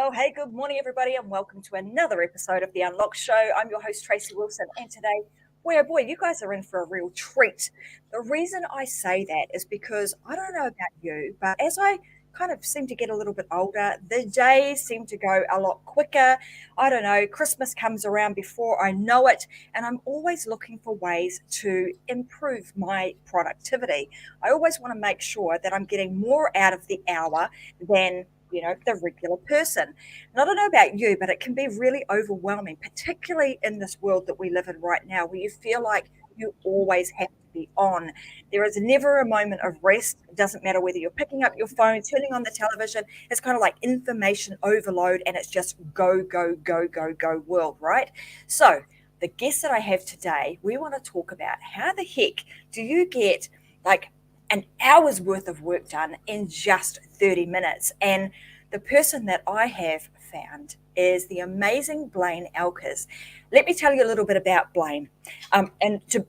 Well, hey, good morning, everybody, and welcome to another episode of The Unlock Show. I'm your host, Tracy Wilson, and today, boy, you guys are in for a real treat. The reason I say that is because I don't know about you, but as I kind of seem to get a little bit older, the days seem to go a lot quicker. I don't know, Christmas comes around before I know it, and I'm always looking for ways to improve my productivity. I always want to make sure that I'm getting more out of the hour than the regular person. And I don't know about you, but it can be really overwhelming, particularly in this world that we live in right now, where you feel like you always have to be on. There is never a moment of rest. It doesn't matter whether you're picking up your phone, turning on the television. It's kind of like information overload, and it's just go, go, go, go, go world, right? So the guest that I have today, we want to talk about how the heck do you get like an hour's worth of work done in just 30 minutes. And the person that I have found is the amazing Blaine Oelkers. Let me tell you a little bit about Blaine. And to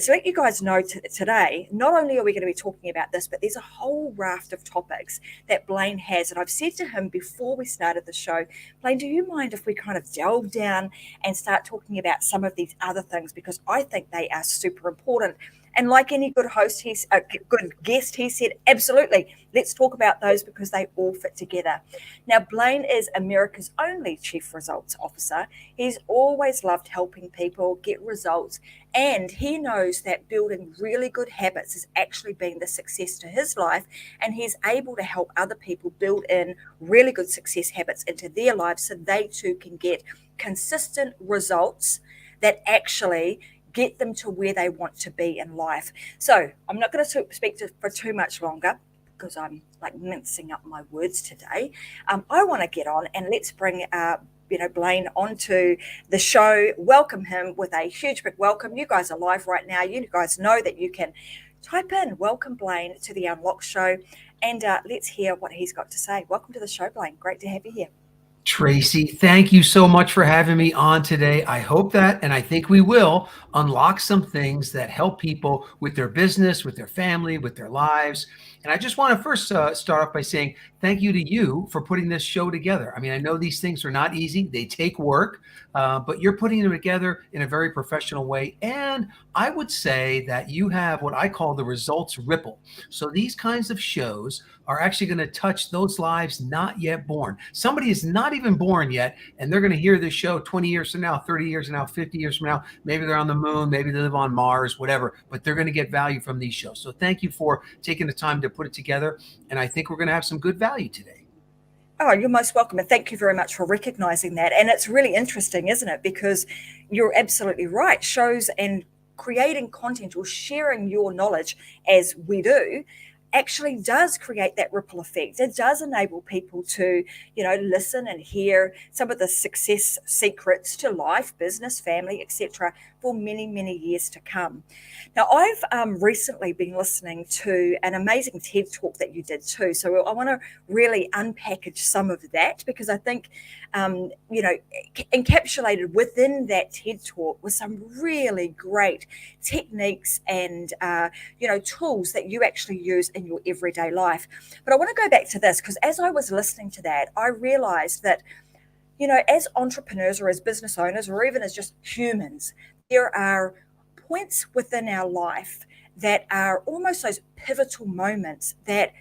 let you guys know today, not only are we going to be talking about this, but there's a whole raft of topics that Blaine has. And I've said to him before we started the show, Blaine, do you mind if we kind of delve down and start talking about some of these other things? Because I think they are super important. And like any good host, he's a good guest, he said, absolutely, let's talk about those because they all fit together. Now, Blaine is America's only Chief Results Officer. He's always loved helping people get results, and he knows that building really good habits has actually been the success to his life, and he's able to help other people build in really good success habits into their lives so they too can get consistent results that actually get them to where they want to be in life. So I'm not going to speak for too much longer because I'm like mincing up my words today. I want to get on and let's bring Blaine onto the show. Welcome him with a huge big welcome. You guys are live right now. You guys know that you can type in welcome Blaine to the Unlock Show, and let's hear what he's got to say. Welcome to the show, Blaine. Great to have you here. Tracy, thank you so much for having me on today. I hope that, and I think we will, unlock some things that help people with their business, with their family, with their lives. And I just want to first start off by saying thank you to you for putting this show together. I mean, I know these things are not easy. They take work, but you're putting them together in a very professional way. And I would say that you have what I call the results ripple. So these kinds of shows are actually going to touch those lives not yet born. Somebody is not even born yet, and they're going to hear this show 20 years from now, 30 years from now, 50 years from now. Maybe they're on the moon, maybe they live on Mars, whatever, but they're going to get value from these shows. So thank you for taking the time to put it together, and I think we're going to have some good value today. Oh, you're most welcome. And thank you very much for recognizing that. And it's really interesting, isn't it? Because you're absolutely right. Shows and creating content or sharing your knowledge as we do actually does create that ripple effect. It does enable people to, listen and hear some of the success secrets to life, business, family, etc., for many, many years to come. Now, I've recently been listening to an amazing TED talk that you did too. So I want to really unpackage some of that because I think, encapsulated within that TED talk was some really great techniques and, tools that you actually use in your everyday life. But I want to go back to this because as I was listening to that, I realized that, as entrepreneurs or as business owners or even as just humans, there are points within our life that are almost those pivotal moments that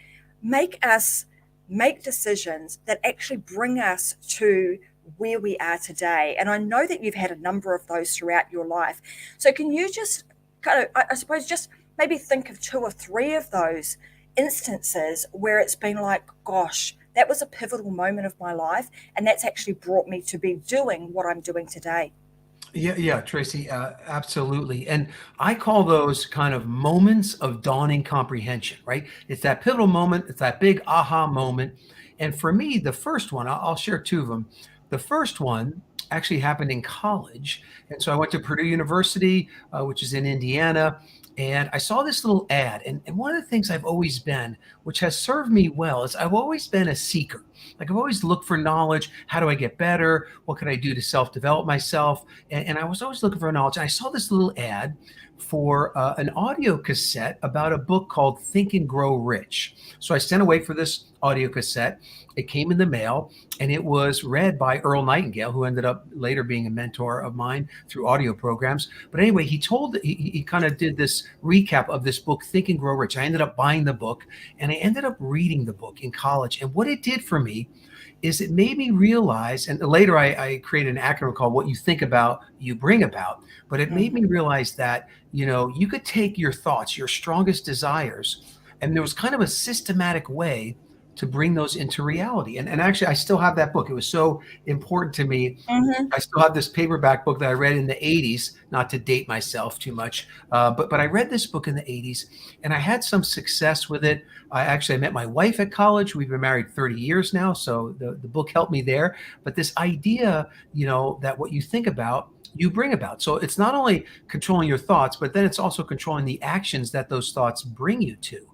make us make decisions that actually bring us to where we are today. And I know that you've had a number of those throughout your life. So can you just kind of, I suppose, just maybe think of 2 or 3 of those instances where it's been like, gosh, that was a pivotal moment of my life, and that's actually brought me to be doing what I'm doing today. Yeah, Tracy, absolutely. And I call those kind of moments of dawning comprehension, right? It's that pivotal moment, it's that big aha moment. And for me, the first one, I'll share 2 of them. The first one actually happened in college. And so I went to Purdue University, which is in Indiana. And I saw this little ad. And one of the things I've always been, which has served me well, is I've always been a seeker. Like I've always looked for knowledge. How do I get better? What can I do to self-develop myself? And I was always looking for knowledge. And I saw this little ad for an audio cassette about a book called Think and Grow Rich. So I sent away for this audio cassette. It came in the mail, and it was read by Earl Nightingale, who ended up later being a mentor of mine through audio programs. But anyway, he kind of did this recap of this book, Think and Grow Rich. I ended up buying the book, and I ended up reading the book in college. And what it did for me is it made me realize, and later I created an acronym called What You Think About, You Bring About. But it made me realize that, you could take your thoughts, your strongest desires, and there was kind of a systematic way to bring those into reality. And actually, I still have that book. It was so important to me. I still have this paperback book that I read in the 80s, not to date myself too much, but I read this book in the 80s, and I had some success with it. I met my wife at college. We've been married 30 years now, so the book helped me there. But this idea, that what you think about, you bring about. So it's not only controlling your thoughts, but then it's also controlling the actions that those thoughts bring you to.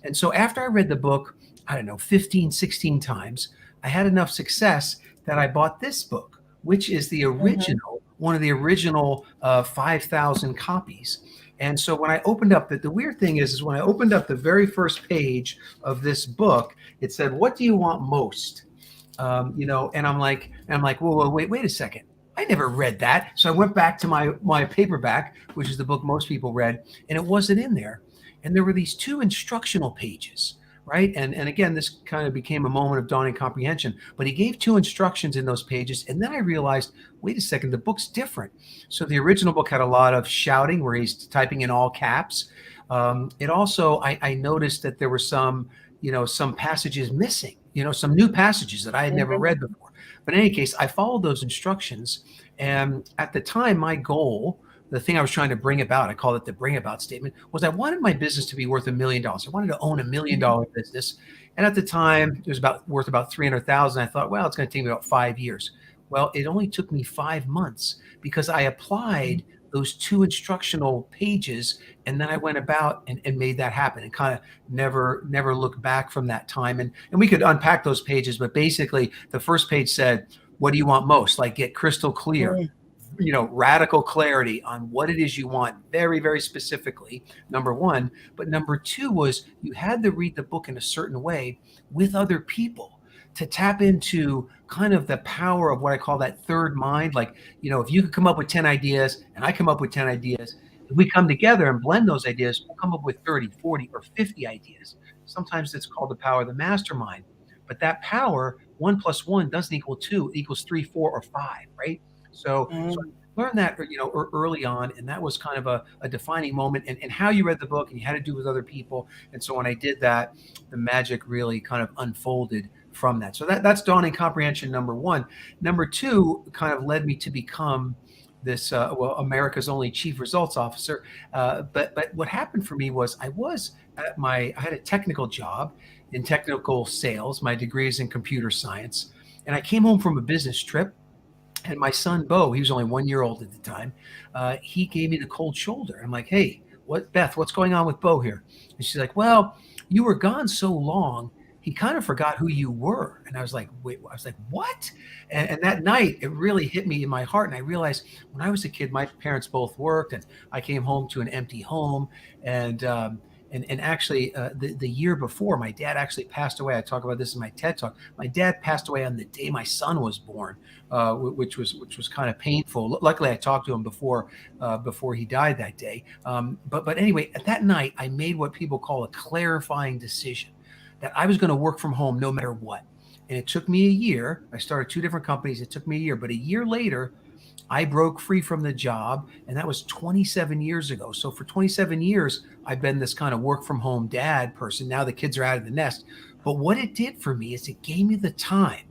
And so after I read the book, I don't know, 15, 16 times, I had enough success that I bought this book, which is the original, one of the original 5,000 copies. And so when I opened up, the weird thing is when I opened up the very first page of this book, it said, "What do you want most?" And I'm like, whoa, wait a second. I never read that. So I went back to my paperback, which is the book most people read, and it wasn't in there. And there were these two instructional pages, right? And again, this kind of became a moment of dawning comprehension. But he gave two instructions in those pages, and then I realized, wait a second, the book's different. So the original book had a lot of shouting where he's typing in all caps. It also, I noticed that there were some passages missing, some new passages that I had never read before. But in any case, I followed those instructions. And at the time, my goal, the thing I was trying to bring about, I call it the bring about statement, was I wanted my business to be worth $1 million. I wanted to own $1 million business. And at the time, it was worth about 300,000. I thought, well, it's going to take me about 5 years. Well, it only took me 5 months because I applied those two instructional pages, and then I went about and made that happen, and kind of never looked back from that time. And we could unpack those pages, but basically the first page said, what do you want most? Like, get crystal clear, radical clarity on what it is you want, very, very specifically, number one. But number two was you had to read the book in a certain way with other people to tap into kind of the power of what I call that third mind. Like, if you could come up with 10 ideas and I come up with 10 ideas, if we come together and blend those ideas, we'll come up with 30, 40, or 50 ideas. Sometimes it's called the power of the mastermind. But that power, 1 + 1 doesn't equal 2, it equals 3, 4, or 5, right? So I learned that, early on, and that was kind of a defining moment and how you read the book and you had to do with other people. And so when I did that, the magic really kind of unfolded from that. So that's dawning comprehension number one. Number two kind of led me to become this, America's only chief results officer. But what happened for me was I had a technical job in technical sales. My degree is in computer science. And I came home from a business trip, and my son, Bo, he was only 1 year old at the time. He gave me the cold shoulder. I'm like, hey, Beth, what's going on with Bo here? And she's like, well, you were gone so long, he kind of forgot who you were. And I was like, wait, what? And that night, it really hit me in my heart. And I realized when I was a kid, my parents both worked, and I came home to an empty home. And actually, the year before, my dad actually passed away. I talk about this in my TED Talk. My dad passed away on the day my son was born, which was kind of painful. Luckily, I talked to him before he died that day. But anyway, at that night, I made what people call a clarifying decision, that I was going to work from home no matter what. And it took me a year. I started 2 different companies. It took me a year. But a year later, I broke free from the job, and that was 27 years ago. So for 27 years, I've been this kind of work from home dad person. Now the kids are out of the nest. But what it did for me is it gave me the time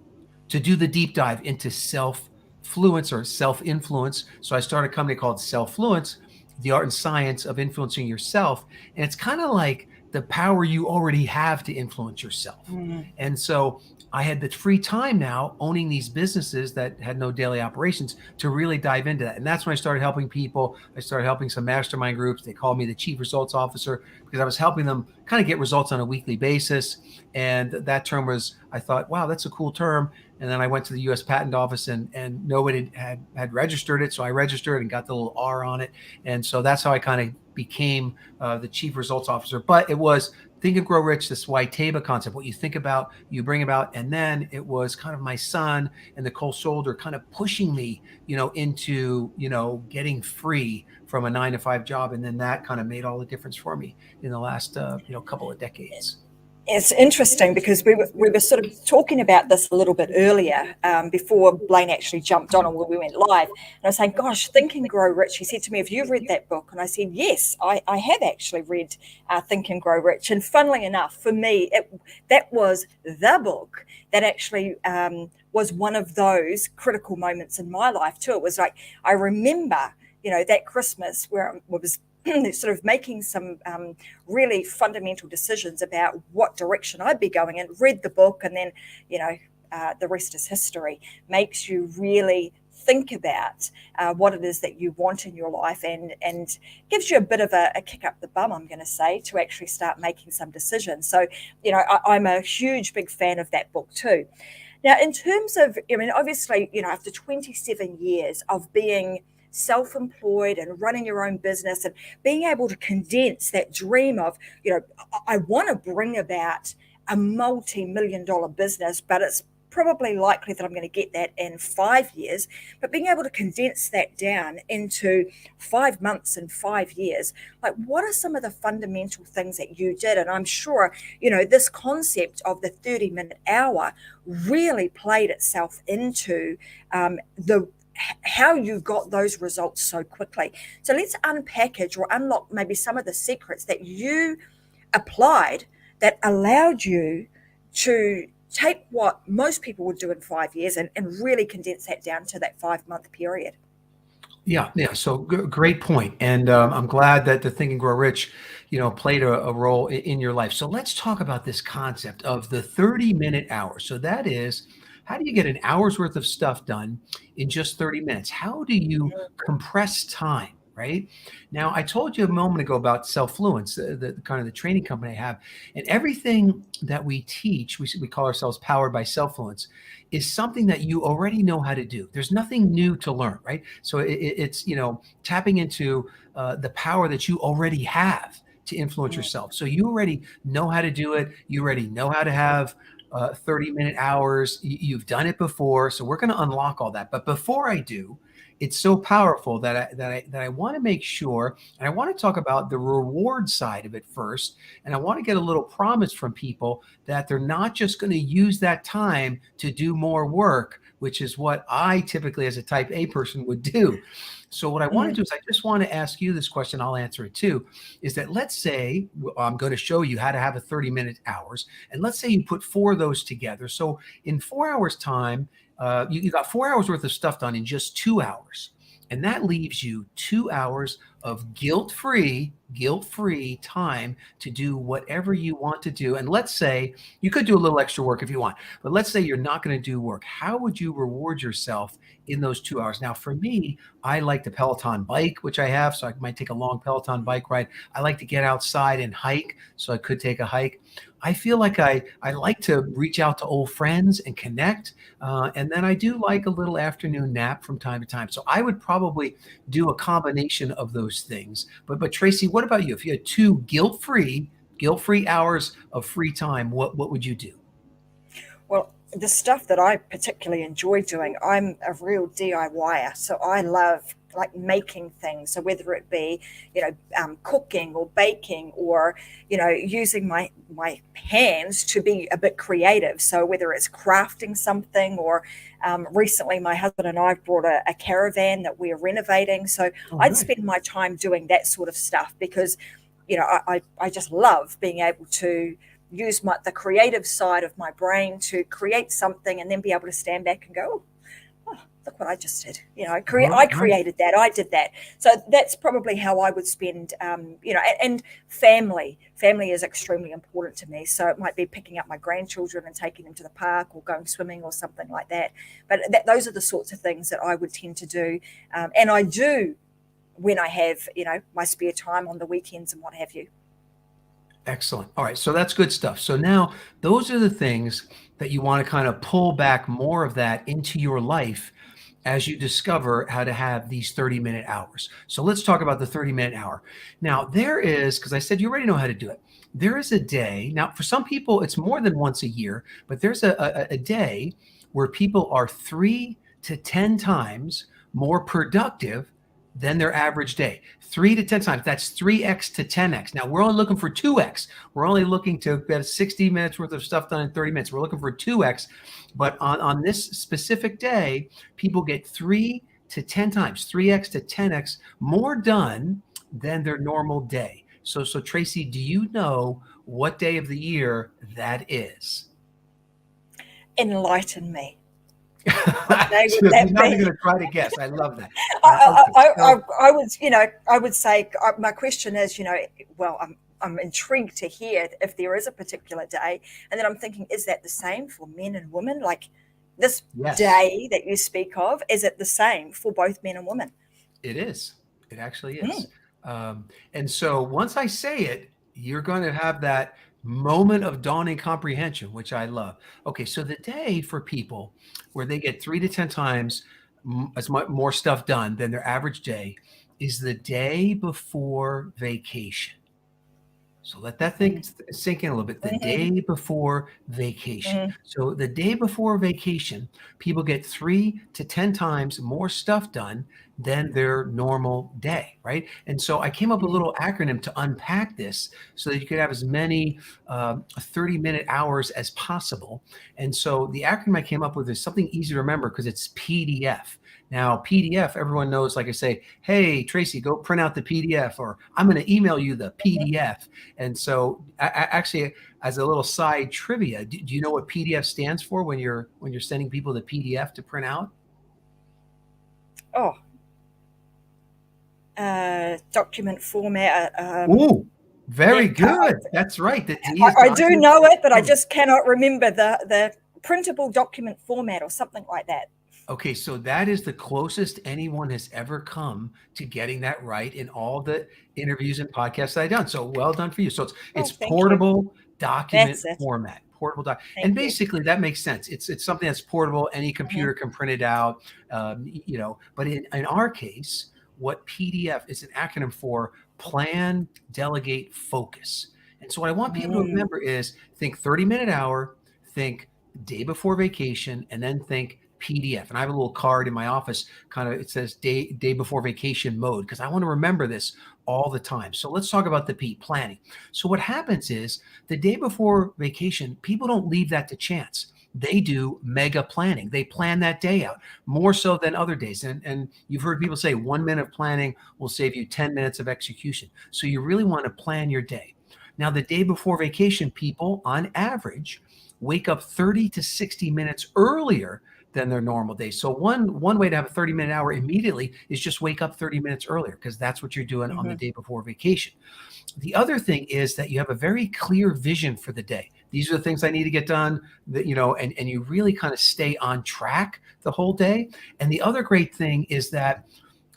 to do the deep dive into self-fluence or self-influence. So I started a company called Self-Fluence, the art and science of influencing yourself. And it's kind of like the power you already have to influence yourself. Mm. And so I had the free time now owning these businesses that had no daily operations to really dive into that. And that's when I started helping people. I started helping some mastermind groups. They called me the chief results officer because I was helping them kind of get results on a weekly basis. And that term was, I thought, wow, that's a cool term. And then I went to the US Patent Office and nobody had registered it. So I registered and got the little R on it. And so that's how I kind of became the chief results officer. But it was Think and Grow Rich, this Waiteba concept, what you think about, you bring about. And then it was kind of my son and the cold shoulder kind of pushing me, into, getting free from a 9-to-5 job. And then that kind of made all the difference for me in the last, couple of decades. It's interesting because we were sort of talking about this a little bit earlier before Blaine actually jumped on and we went live. And I was saying, gosh, Think and Grow Rich. He said to me, have you read that book? And I said, yes, I have actually read Think and Grow Rich. And funnily enough, for me, that was the book that actually was one of those critical moments in my life too. It was like, I remember, that Christmas where I was sort of making some really fundamental decisions about what direction I'd be going in, read the book, and then, the rest is history. Makes you really think about what it is that you want in your life and gives you a bit of a kick up the bum, I'm going to say, to actually start making some decisions. So, I'm a huge, big fan of that book too. Now, in terms of, obviously, after 27 years of being self-employed and running your own business and being able to condense that dream of, I want to bring about a multi-million-dollar business, but it's probably likely that I'm going to get that in 5 years, but being able to condense that down into 5 months and 5 years, like what are some of the fundamental things that you did? And I'm sure, this concept of the 30-minute hour really played itself into how you got those results so quickly. So let's unpackage or unlock maybe some of the secrets that you applied that allowed you to take what most people would do in 5 years and really condense that down to that 5-month period. Yeah. So great point. And I'm glad that the Think and Grow Rich, played a role in your life. So let's talk about this concept of the 30-minute hour. So that is, how do you get an hour's worth of stuff done in just 30 minutes? How do you compress time, right? Now, I told you a moment ago about Selfluence, the kind of the training company I have, and everything that we teach, we call ourselves Powered by Selfluence, is something that you already know how to do. There's nothing new to learn, right? So it's, tapping into the power that you already have to influence yourself. So you already know how to do it. You already know how to have 30-minute hours. You've done it before. So we're going to unlock all that. But before I do, it's so powerful that I want to make sure, and I want to talk about the reward side of it first. And I want to get a little promise from people that they're not just going to use that time to do more work, which is what I typically as a type A person would do. So what I want to do is I just want to ask you this question. I'll answer it too, is that let's say I'm going to show you how to have a 30-minute hours. And let's say you put 4 of those together. So in 4 hours time, you got 4 hours worth of stuff done in just 2 hours. And that leaves you 2 hours of guilt-free time to do whatever you want to do. And let's say you could do a little extra work if you want, but let's say you're not going to do work. How would you reward yourself in those 2 hours? Now, for me, I like the Peloton bike, which I have, so I might take a long Peloton bike ride. I like to get outside and hike, so I could take a hike. I feel like I like to reach out to old friends and connect. And then I do like a little afternoon nap from time to time. So I would probably do a combination of those things. But Tracy, what about you? If you had 2 guilt-free hours of free time, what would you do? Well, the stuff that I particularly enjoy doing, I'm a real DIYer. So I love like making things. So whether it be, cooking or baking or, using my hands to be a bit creative. So whether it's crafting something or recently my husband and I brought a caravan that we're renovating. So I'd spend my time doing that sort of stuff because, I just love being able to use the creative side of my brain to create something and then be able to stand back and go, oh, look what I just did. I Right. created that. I did that. So that's probably how I would spend, and family. Family is extremely important to me. So it might be picking up my grandchildren and taking them to the park or going swimming or something like that. But those are the sorts of things that I would tend to do. And I do when I have, my spare time on the weekends and what have you. Excellent. All right. So that's good stuff. So now those are the things that you want to kind of pull back more of that into your life as you discover how to have these 30-minute hours. So let's talk about the 30-minute hour. Now, there is, because I said you already know how to do it, there is a day. Now, for some people, it's more than once a year, but there's a day where people are 3 to 10 times more productive than their average day. 3 to 10 times. That's 3x to 10x. Now, we're only looking for 2x. We're only looking to get 60 minutes worth of stuff done in 30 minutes. We're looking for 2x. But on this specific day, people get 3 to 10 times, 3x to 10x more done than their normal day. So Tracy, do you know what day of the year that is? Enlighten me. What day would You're that not even be? going to try to guess. I love that. I, Okay, I, I, so I would say my question is, well, I'm intrigued to hear if there is a particular day, and then I'm thinking, is that the same for men and women? Like this yes, day that you speak of, is it the same for both men and women? it is. It actually Mm, is. And so once I say it, you're going to have that moment of dawning comprehension, which I love. Okay, so the day for people where they get 3 to 10 times as much more stuff done than their average day is the day before vacation. So let that thing mm, sink in a little bit. The mhm, day before vacation. mhm, So the day before vacation, people get 3 to 10 times more stuff done than their normal day, right? And so I came up with a mm. little acronym to unpack this so that you could have as many 30-minute hours as possible. And so the acronym I came up with is something easy to remember because it's PDF. Now, PDF, everyone knows, like I say, hey, Tracy, go print out the PDF, or I'm going to email you the PDF. And so, actually, as a little side trivia, do you know what PDF stands for when you're sending people the PDF to print out? Oh, document format. Ooh, very Yeah, good. That's right. The D is I do document know it, but I format. just cannot remember the printable document format or something like that. Okay, so that is the closest anyone has ever come to getting that right in all the interviews and podcasts I've done. So well done for you. So it's Oh, thank you. portable document That's it. format. Portable doc, and Thank you. basically that makes sense. It's something that's portable. Any Mhm, computer can print it out. But in our case, what PDF is an acronym for plan, delegate, focus. And so what I want people to mm, remember is think 30-minute hour, think day before vacation, and then think PDF. And I have a little card in my office, kind of it says day before vacation mode, because I want to remember this all the time. So let's talk about the P, planning. So what happens is the day before vacation, people don't leave that to chance. They do mega planning. They plan that day out more so than other days. And you've heard people say 1 minute of planning will save you 10 minutes of execution. So you really want to plan your day. Now, the day before vacation, people on average wake up 30 to 60 minutes earlier than their normal day. So one way to have a 30-minute hour immediately is just wake up 30 minutes earlier because that's what you're doing on the mhm, day before vacation. The other thing is that you have a very clear vision for the day. These are the things I need to get done, and you really kind of stay on track the whole day. And the other great thing is that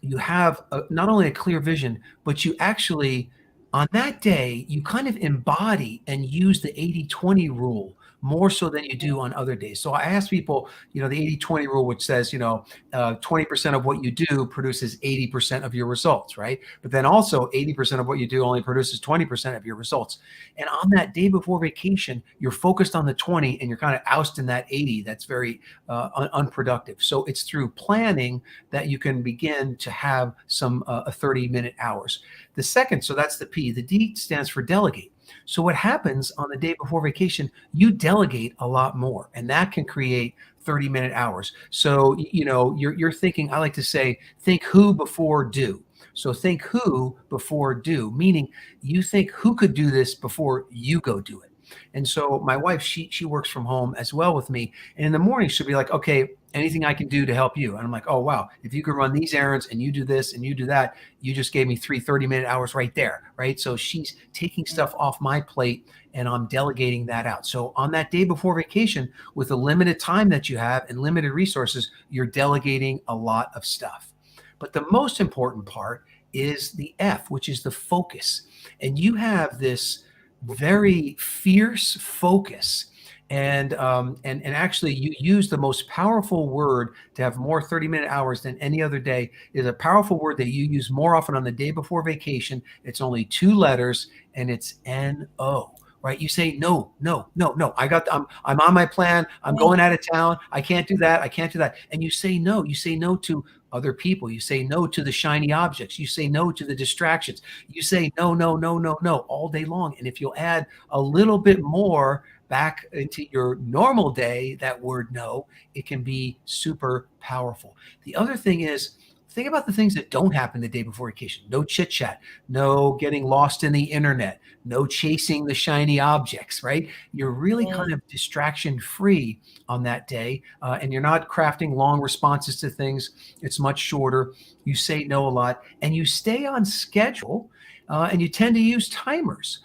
you have not only a clear vision, but you actually, on that day, you kind of embody and use the 80-20 rule more so than you do on other days. So I ask people, the 80-20 rule, which says, 20% of what you do produces 80% of your results, right? But then also 80% of what you do only produces 20% of your results. And on that day before vacation, you're focused on the 20 and you're kind of ousting that 80 that's very unproductive. So it's through planning that you can begin to have some 30-minute hours. The second, so that's the P. The D stands for delegate. So what happens on the day before vacation, you delegate a lot more, and that can create 30-minute hours. So, you're thinking, I like to say, think who before do. So think who before do, meaning you think who could do this before you go do it. And so my wife, she works from home as well with me. And in the morning, she'll be like, okay, anything I can do to help you? And I'm like, oh, wow, if you can run these errands and you do this and you do that, you just gave me 30-minute hours right there, right? So she's taking stuff off my plate and I'm delegating that out. So on that day before vacation, with the limited time that you have and limited resources, you're delegating a lot of stuff. But the most important part is the F, which is the focus. And you have this very fierce focus. And actually, you use the most powerful word to have more 30-minute hours than any other day. Is a powerful word that you use more often on the day before vacation. It's only 2 letters, and it's NO. Right? You say no, no, no, no. I'm on my plan. I'm going out of town. I can't do that. I can't do that. And you say no. You say no to other people. You say no to the shiny objects. You say no to the distractions. You say no, no, no, no, no all day long. And if you'll add a little bit more back into your normal day, that word no, it can be super powerful. The other thing is, think about the things that don't happen the day before vacation. No chit chat, no getting lost in the internet, no chasing the shiny objects, right? You're really kind of distraction free on that day. And you're not crafting long responses to things. It's much shorter. You say no a lot and you stay on schedule and you tend to use timers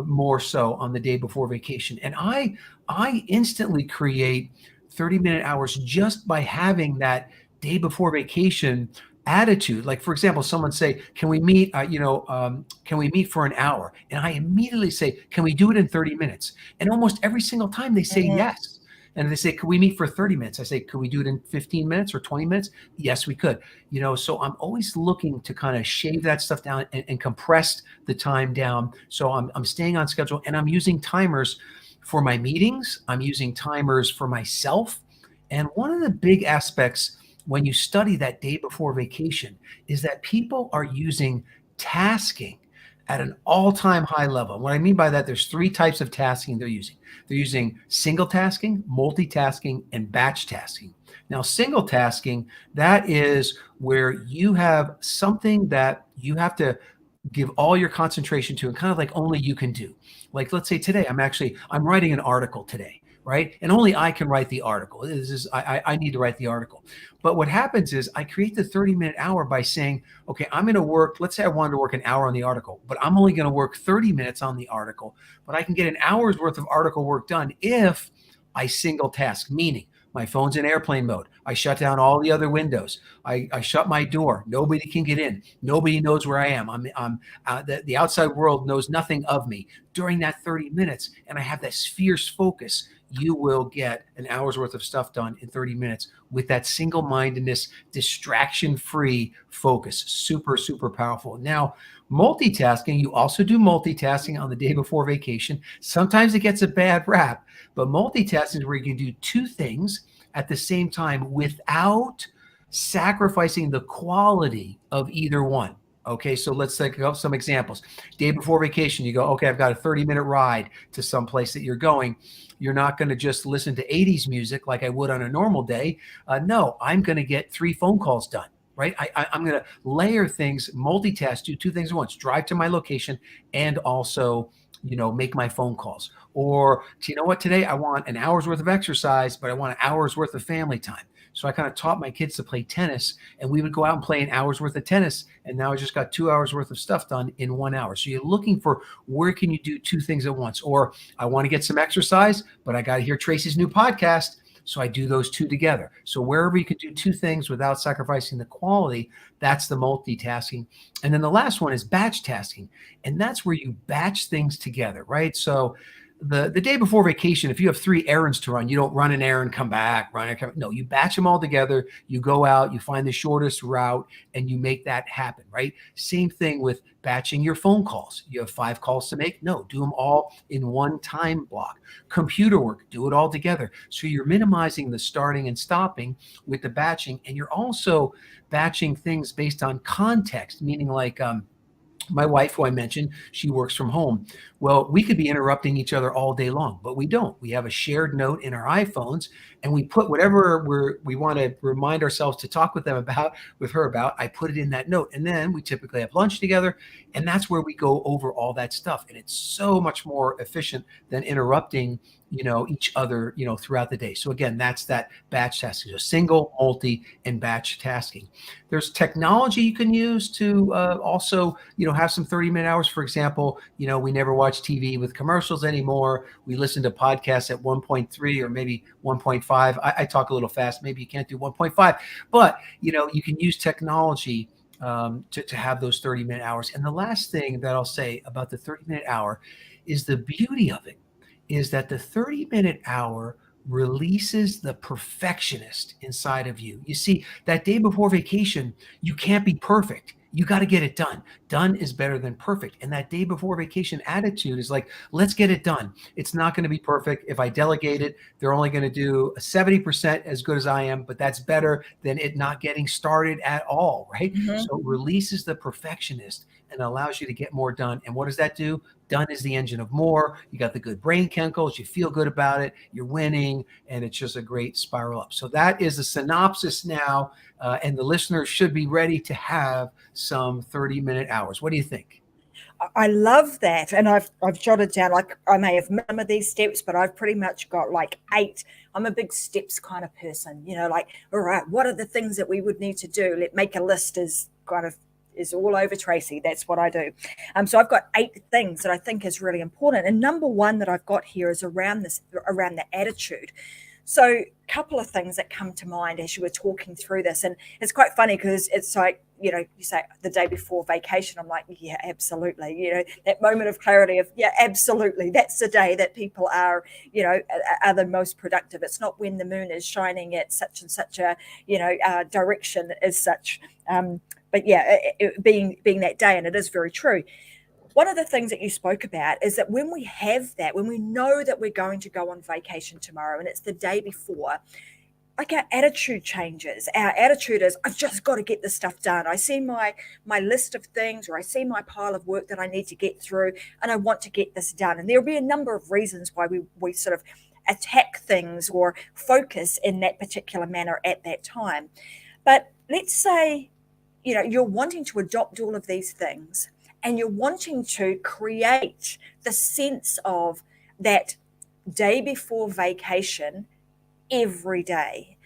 more so on the day before vacation. And I instantly create 30-minute hours just by having that day before vacation attitude. Like, for example, someone say, can we meet, can we meet for an hour? And I immediately say, can we do it in 30 minutes? And almost every single time they say yes. And they say, could we meet for 30 minutes? I say, could we do it in 15 minutes or 20 minutes? Yes, we could. So I'm always looking to kind of shave that stuff down and compress the time down. So I'm staying on schedule and I'm using timers for my meetings. I'm using timers for myself. And one of the big aspects when you study that day before vacation is that people are using tasking at an all-time high level. What I mean by that, there's 3 types of tasking they're using. They're using single tasking, multitasking, and batch tasking. Now, single tasking, that is where you have something that you have to give all your concentration to and kind of like only you can do. Like, let's say today, I'm writing an article today. Right? And only I can write the article. I need to write the article. But what happens is I create the 30-minute hour by saying, okay, I'm going to work. Let's say I wanted to work an hour on the article, but I'm only going to work 30 minutes on the article. But I can get an hour's worth of article work done if I single task, meaning my phone's in airplane mode. I shut down all the other windows. I shut my door. Nobody can get in. Nobody knows where I am. The outside world knows nothing of me during that 30 minutes. And I have this fierce focus. You will get an hour's worth of stuff done in 30 minutes with that single-mindedness, distraction-free focus. Super, super powerful. Now, multitasking, you also do multitasking on the day before vacation. Sometimes it gets a bad rap, but multitasking is where you can do 2 things at the same time without sacrificing the quality of either one. Okay, so let's take up some examples. Day before vacation, you go, okay, I've got a 30-minute ride to some place that you're going. You're not going to just listen to 80s music like I would on a normal day. No, I'm going to get 3 phone calls done, right? I'm going to layer things, multitask, do 2 things at once, drive to my location and also, make my phone calls. Or, you know what, today I want an hour's worth of exercise, but I want an hour's worth of family time. So I kind of taught my kids to play tennis and we would go out and play an hour's worth of tennis. And now I just got 2 hours worth of stuff done in 1 hour. So you're looking for where can you do 2 things at once? Or I want to get some exercise, but I got to hear Tracy's new podcast. So I do those 2 together. So wherever you can do 2 things without sacrificing the quality, that's the multitasking. And then the last one is batch tasking. And that's where you batch things together, right? So the day before vacation, if you have 3 errands to run, you don't run an errand, come back, No, you batch them all together. You go out, you find the shortest route, and you make that happen, right? Same thing with batching your phone calls. You have 5 calls to make. No, do them all in one time block. Computer work, do it all together. So you're minimizing the starting and stopping with the batching, and you're also batching things based on context, meaning like, my wife, who I mentioned, she works from home. Well, we could be interrupting each other all day long, but we don't. We have a shared note in our iPhones, and we put whatever we want to remind ourselves to talk with her about. I put it in that note, and then we typically have lunch together, And that's where we go over all that stuff. And it's so much more efficient than interrupting, each other, throughout the day. So again, that's that batch tasking, so single, multi, and batch tasking. There's technology you can use to also, have some 30-minute hours. For example, we never watch TV with commercials anymore. We listen to podcasts at 1.3 or maybe 1.5. I talk a little fast. Maybe you can't do 1.5, but you can use technology to have those 30-minute hours. And the last thing that I'll say about the 30-minute hour is the beauty of it is that the 30-minute hour releases the perfectionist inside of you. You see, that day before vacation, you can't be perfect. You got to get it done. Done is better than perfect. And that day before vacation attitude is like, let's get it done. It's not going to be perfect. If I delegate it, they're only going to do 70% as good as I am, but that's better than it not getting started at all, right? Mm-hmm. So it releases the perfectionist and allows you to get more done. And what does that do? Done is the engine of more. You got the good brain chemicals. You feel good about it. You're winning. And it's just a great spiral up. So that is a synopsis now. And the listeners should be ready to have some 30-minute hours. What do you think? I love that. And I've jotted down, like, I may have missed some of these steps, but I've pretty much got like 8. I'm a big steps kind of person, like, all right, what are the things that we would need to do? Let make a list is all over Tracy. That's what I do. So I've got 8 things that I think is really important. And number 1 that I've got here is around the attitude. So a couple of things that come to mind as you were talking through this. And it's quite funny because it's like, you say the day before vacation, I'm like, yeah, absolutely. That moment of clarity of, yeah, absolutely. That's the day that people are the most productive. It's not when the moon is shining at such and such a, direction as such. But yeah, being that day, and it is very true. One of the things that you spoke about is that when we have that, when we know that we're going to go on vacation tomorrow and it's the day before, like, our attitude changes. Our attitude is, I've just got to get this stuff done. I see my list of things, or I see my pile of work that I need to get through, and I want to get this done. And there'll be a number of reasons why we sort of attack things or focus in that particular manner at that time. But let's say, you're wanting to adopt all of these things, and you're wanting to create the sense of that day before vacation every day.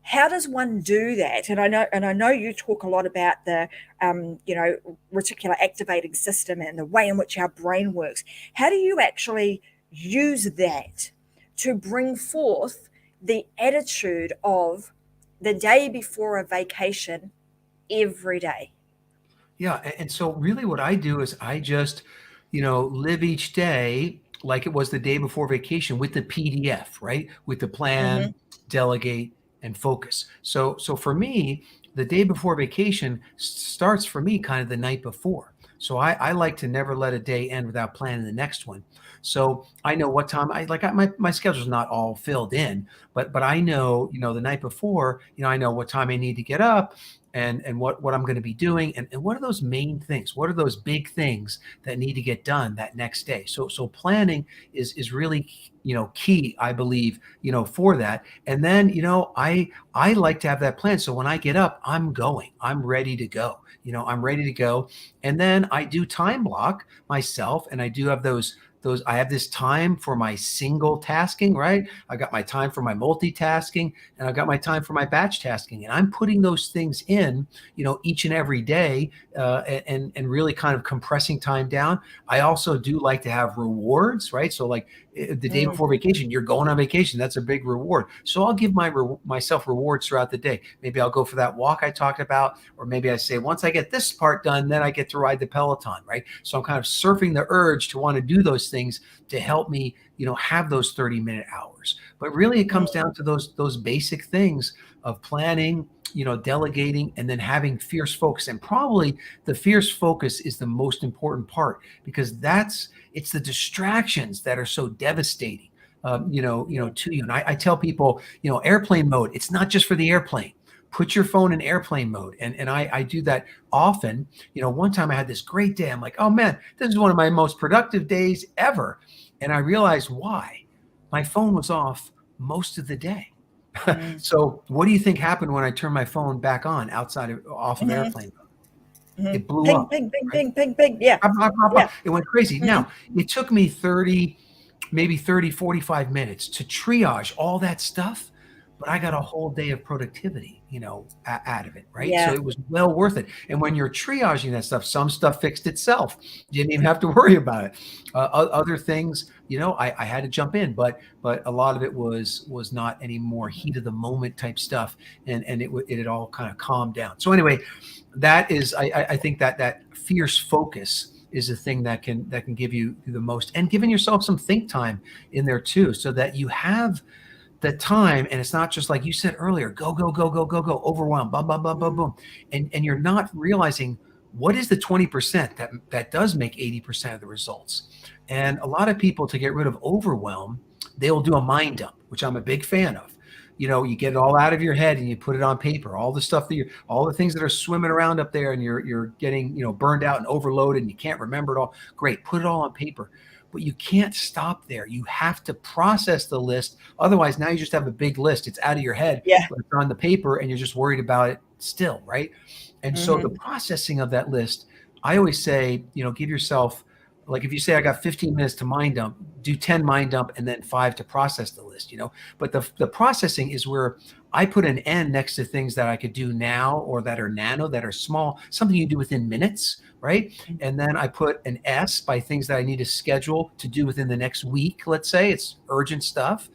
How does one do that? And I know you talk a lot about the reticular activating system and the way in which our brain works. How do you actually use that to bring forth the attitude of the day before a vacation every day? Yeah. And so really what I do is I just, live each day like it was the day before vacation with the PDF, right? With the Mm-hmm. plan, delegate, and focus. So for me, the day before vacation starts for me kind of the night before. So I like to never let a day end without planning the next one. So I know what time my schedule's not all filled in, but I know, the night before, I know what time I need to get up and what I'm going to be doing and what are those main things? What are those big things that need to get done that next day? So planning is really, key, I believe, for that. And then, I like to have that plan. So when I get up, I'm ready to go. I'm ready to go. And then I do time block myself, and I do have I have this time for my single tasking, right? I got my time for my multitasking, and I've got my time for my batch tasking. And I'm putting those things in, each and every day, and really kind of compressing time down. I also do like to have rewards, right? So like the day before vacation, you're going on vacation. That's a big reward. So I'll give myself rewards throughout the day. Maybe I'll go for that walk I talked about, or maybe I say, once I get this part done, then I get to ride the Peloton, right? So I'm kind of surfing the urge to want to do those things to help me, have those 30-minute hours. But really it comes down to those basic things of planning, delegating, and then having fierce focus. And probably the fierce focus is the most important part, because it's the distractions that are so devastating, to you. And I tell people, airplane mode, it's not just for the airplane. Put your phone in airplane mode. And I do that often. One time I had this great day. I'm like, oh man, this is one of my most productive days ever. And I realized why. My phone was off most of the day. So what do you think happened when I turned my phone back on off of Mm-hmm. airplane mode? It blew Ping, up, ping, ping, right? ping, ping, ping. Yeah. Pop, pop, pop, Yeah. pop. It went crazy. Hmm. Now, it took me 30, maybe 30, 45 minutes to triage all that stuff, but I got a whole day of productivity, out of it, right? So Yeah. it was well worth it. And when you're triaging that stuff, some stuff fixed itself. You didn't even have to worry about it. Other things, I had to jump in, but a lot of it was not any more heat of the moment type stuff, and it had all kind of calmed down. So anyway, that is, I think that fierce focus is the thing that can give you the most, and giving yourself some think time in there too, so that you have the time, and it's not just like you said earlier, go go go go go go, overwhelm, boom boom boom boom Mm. boom, and you're not realizing what is the 20% that does make 80% of the results. And a lot of people, to get rid of overwhelm, they'll do a mind dump, which I'm a big fan of. You get it all out of your head and you put it on paper, all the stuff all the things that are swimming around up there, and you're getting burned out and overloaded and you can't remember it all. Great, put it all on paper. But you can't stop there. You have to process the list. Otherwise, now you just have a big list. It's out of your head, Yeah. but it's on the paper, and you're just worried about it still, right? And so the Hmm. processing of that list, I always say, give yourself, like, if you say I got 15 minutes to mind dump, do 10 mind dump and then 5 to process the list. But the processing is where I put an N next to things that I could do now, or that are nano, that are small, something you do within minutes, right? And then I put an S by things that I need to schedule to do within the next week. Let's say it's urgent stuff.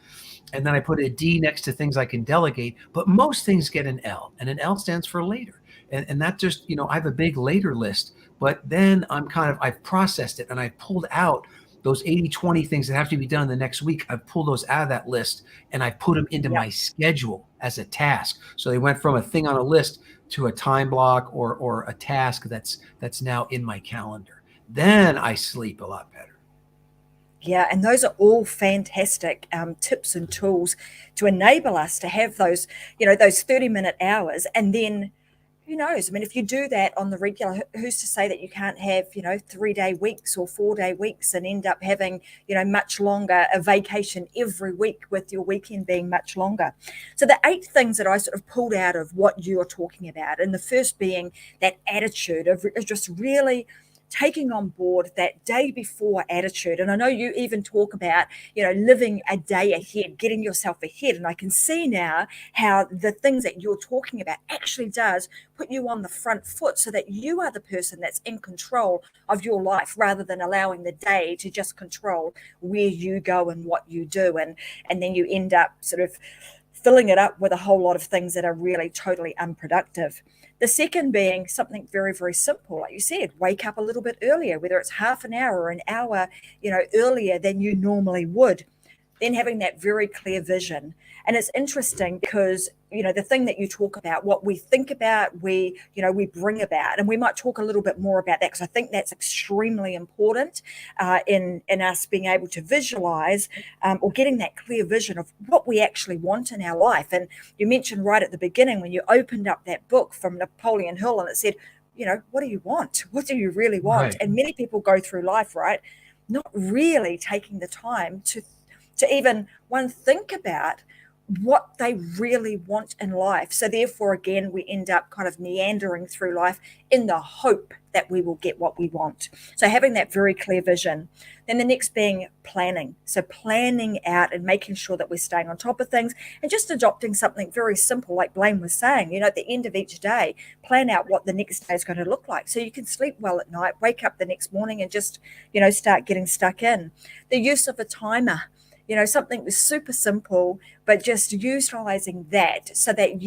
And then I put a D next to things I can delegate. But most things get an L, and an L stands for later. And that just, I have a big later list, but then I've processed it, and I've pulled out those 80-20 things that have to be done the next week. I've pulled those out of that list, and I put them into Yeah. my schedule as a task. So they went from a thing on a list to a time block, or a task that's now in my calendar. Then I sleep a lot better. Yeah, and those are all fantastic tips and tools to enable us to have those 30-minute hours. And then who knows? I mean, if you do that on the regular, who's to say that you can't have, 3-day weeks or 4-day weeks and end up having, much longer, a vacation every week, with your weekend being much longer. So the 8 things that I sort of pulled out of what you're talking about, and the first being that attitude of just really taking on board that day before attitude. And I know you even talk about, living a day ahead, getting yourself ahead. And I can see now how the things that you're talking about actually does put you on the front foot, so that you are the person that's in control of your life, rather than allowing the day to just control where you go and what you do. And then you end up sort of filling it up with a whole lot of things that are really totally unproductive. The second being something very, very simple. Like you said, wake up a little bit earlier, whether it's half an hour or an hour, earlier than you normally would. Then having that very clear vision. And it's interesting because, the thing that you talk about, what we think about, we bring about. And we might talk a little bit more about that, because I think that's extremely important in us being able to visualize, or getting that clear vision of what we actually want in our life. And you mentioned right at the beginning, when you opened up that book from Napoleon Hill, and it said, what do you want? What do you really want? Right. And many people go through life, right, not really taking the time to even one think about what they really want in life. So therefore, again, we end up kind of meandering through life in the hope that we will get what we want. So having that very clear vision. Then the next being planning. So planning out and making sure that we're staying on top of things, and just adopting something very simple, like Blaine was saying, at the end of each day, plan out what the next day is going to look like, so you can sleep well at night, wake up the next morning and just, start getting stuck in. The use of a timer. Something that's super simple, but just utilizing that, so that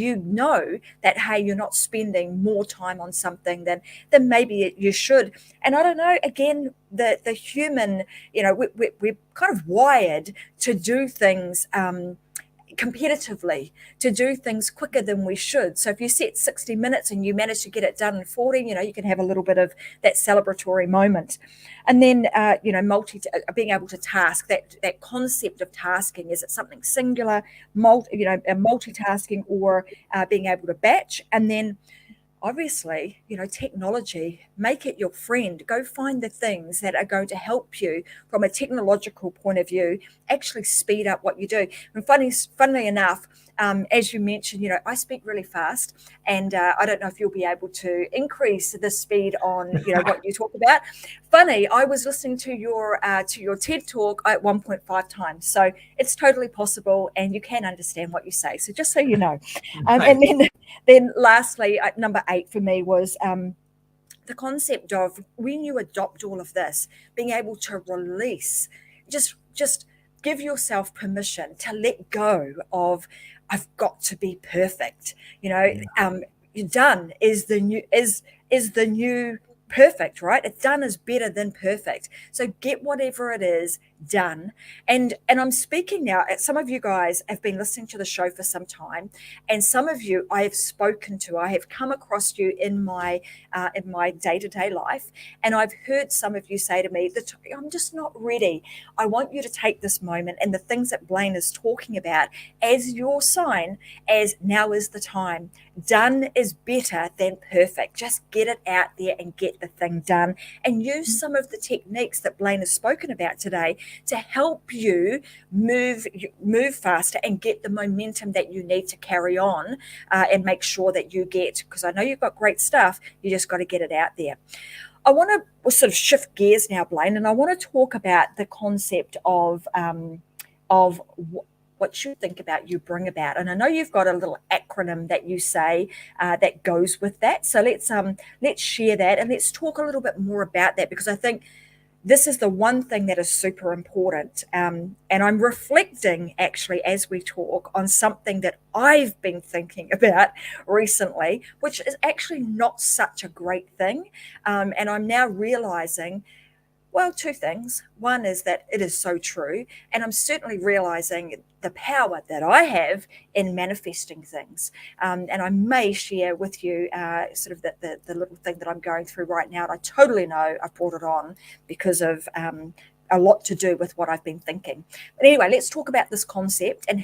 that, hey, you're not spending more time on something than maybe you should. And I don't know, again, the human, we're kind of wired to do things competitively, to do things quicker than we should. So if you set 60 minutes and you manage to get it done in 40, you can have a little bit of that celebratory moment. And then, being able to task, that concept of tasking. Is it something singular, multitasking, or being able to batch? And then obviously, technology, make it your friend. Go find the things that are going to help you from a technological point of view, actually speed up what you do. And funnily enough, As you mentioned, I speak really fast, and I don't know if you'll be able to increase the speed on, what you talk about. Funny, I was listening to your TED talk at 1.5 times, so it's totally possible, and you can understand what you say. So just so you know, Right. and then lastly, number 8 for me was. The concept of when you adopt all of this, being able to release, just give yourself permission to let go of I've got to be perfect. Done is the new perfect, right? It's done is better than perfect. So get whatever it is done. And I'm speaking now. Some of you guys have been listening to the show for some time, and some of you I have spoken to. I have come across you in my day-to-day life, and I've heard some of you say to me that I'm just not ready. I want you to take this moment and the things that Blaine is talking about as your sign, as now is the time. Done is better than perfect. Just get it out there and get the thing done, and use some of the techniques that Blaine has spoken about today to help you move faster and get the momentum that you need to carry on, and make sure that you get, because I know you've got great stuff, you just got to get it out there. I want to sort of shift gears now, Blaine, and I want to talk about the concept of what you think about, you bring about. And I know you've got a little acronym that you say that goes with that. So let's share that, and let's talk a little bit more about that, because I think this is the one thing that is super important. And I'm reflecting actually as we talk on something that I've been thinking about recently, which is actually not such a great thing. And I'm now realizing, well, two things. One is that it is so true. And I'm certainly realizing the power that I have in manifesting things. And I may share with you sort of the little thing that I'm going through right now. And I totally know I've brought it on because of a lot to do with what I've been thinking. But anyway, let's talk about this concept and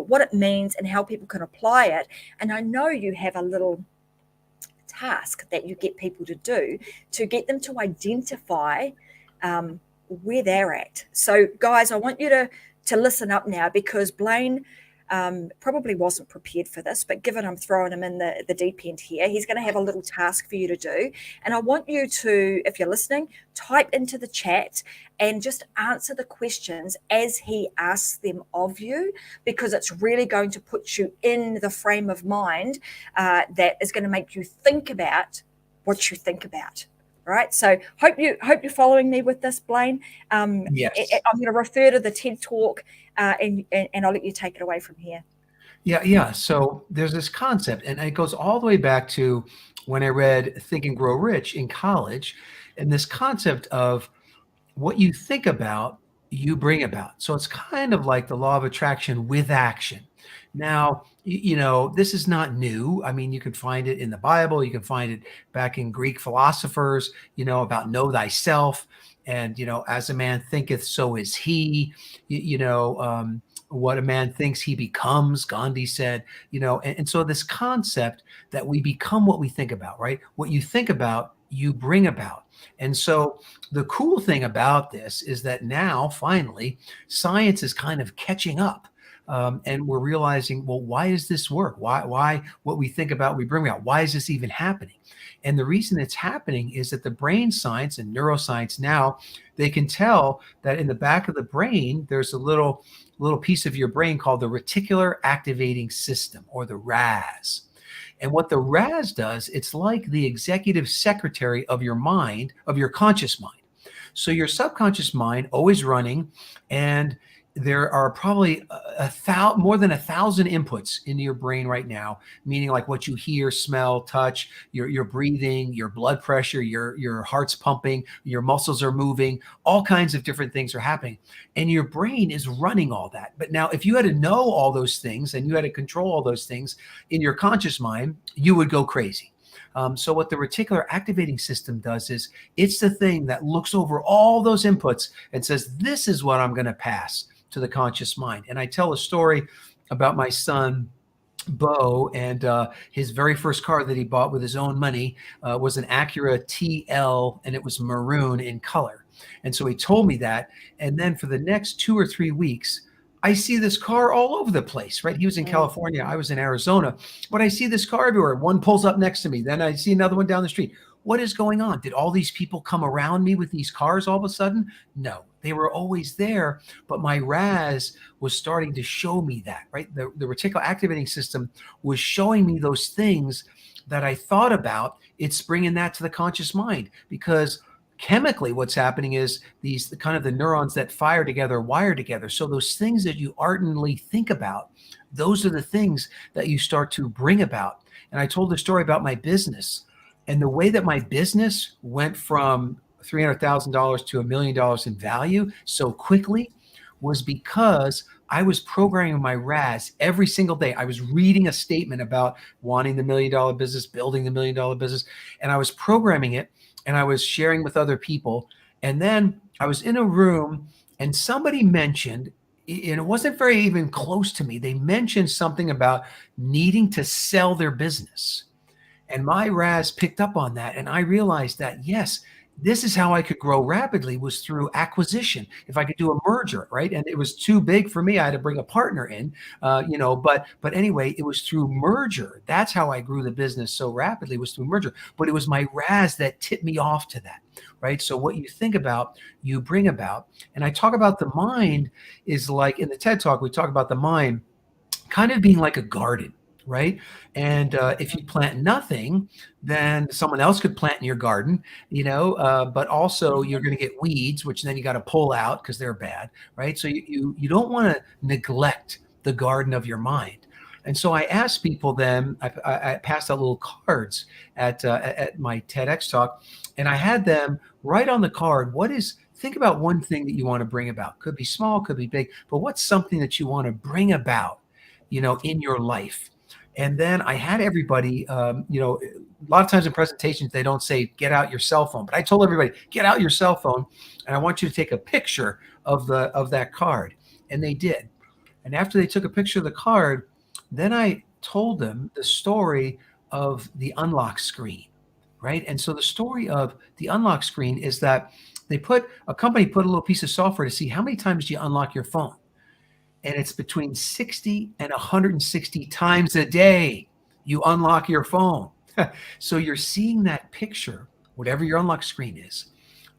what it means and how people can apply it. And I know you have a little task that you get people to do to get them to identify where they're at. So, guys, I want you to listen up now, because Blaine probably wasn't prepared for this, but given I'm throwing him in the deep end here, he's going to have a little task for you to do. And I want you to, if you're listening, type into the chat and just answer the questions as he asks them of you, because it's really going to put you in the frame of mind that is going to make you think about what you think about. Right. So hope you're following me with this, Blaine. Yes. I'm going to refer to the TED talk and I'll let you take it away from here. Yeah. So there's this concept, and it goes all the way back to when I read Think and Grow Rich in college, and this concept of what you think about, you bring about. So it's kind of like the law of attraction with action. Now, this is not new. I mean, you can find it in the Bible. You can find it back in Greek philosophers, about know thyself. And, as a man thinketh, so is he. What a man thinks he becomes, Gandhi said, and so this concept that we become what we think about, right? What you think about, you bring about. And so the cool thing about this is that now finally science is kind of catching up. And we're realizing, well, why does this work? Why what we think about, we bring about? Why is this even happening? And the reason it's happening is that the brain science and neuroscience now, they can tell that in the back of the brain, there's a little piece of your brain called the reticular activating system, or the RAS. And what the RAS does, it's like the executive secretary of your mind, of your conscious mind. So your subconscious mind always running, and there are probably more than 1,000 inputs into your brain right now, meaning like what you hear, smell, touch, your breathing, your blood pressure, your heart's pumping, your muscles are moving, all kinds of different things are happening. And your brain is running all that. But now if you had to know all those things and you had to control all those things in your conscious mind, you would go crazy. So what the reticular activating system does is it's the thing that looks over all those inputs and says, this is what I'm going to pass to the conscious mind. And I tell a story about my son, Bo, and his very first car that he bought with his own money was an Acura TL, and it was maroon in color. And so he told me that. And then for the next 2 or 3 weeks, I see this car all over the place, right? He was in Mm. California, I was in Arizona, but I see this car everywhere. One pulls up next to me, then I see another one down the street. What is going on? Did all these people come around me with these cars all of a sudden? No, they were always there, but my RAS was starting to show me that, right? The reticular activating system was showing me those things that I thought about. It's bringing that to the conscious mind because chemically what's happening is these the kind of the neurons that fire together wire together, so those things that you ardently think about, those are the things that you start to bring about. And I told the story about my business and the way that my business went from $300,000 to $1 million in value so quickly was because I was programming my RAS every single day. I was reading a statement about wanting the $1 million business, building the $1 million business, and I was programming it and I was sharing with other people. And then I was in a room and somebody mentioned, and it wasn't very even close to me, they mentioned something about needing to sell their business. And my RAS picked up on that. And I realized that, yes, this is how I could grow rapidly was through acquisition. If I could do a merger, right? And it was too big for me. I had to bring a partner in, but anyway, it was through merger. That's how I grew the business so rapidly was through merger. But it was my RAS that tipped me off to that, right? So what you think about, you bring about. And I talk about the mind is like in the TED Talk, we talk about the mind kind of being like a garden, right? And if you plant nothing, then someone else could plant in your garden, but also you're going to get weeds, which then you got to pull out because they're bad, right? So you don't want to neglect the garden of your mind. And so I asked people then, I passed out little cards at my TEDx talk, and I had them write on the card, think about one thing that you want to bring about. Could be small, could be big, but what's something that you want to bring about, in your life? And then I had everybody, a lot of times in presentations, they don't say, get out your cell phone, but I told everybody, get out your cell phone. And I want you to take a picture of that card. And they did. And after they took a picture of the card, then I told them the story of the unlock screen, right? And so the story of the unlock screen is that a company put a little piece of software to see how many times do you unlock your phone. And it's between 60 and 160 times a day you unlock your phone. So you're seeing that picture, whatever your unlock screen is,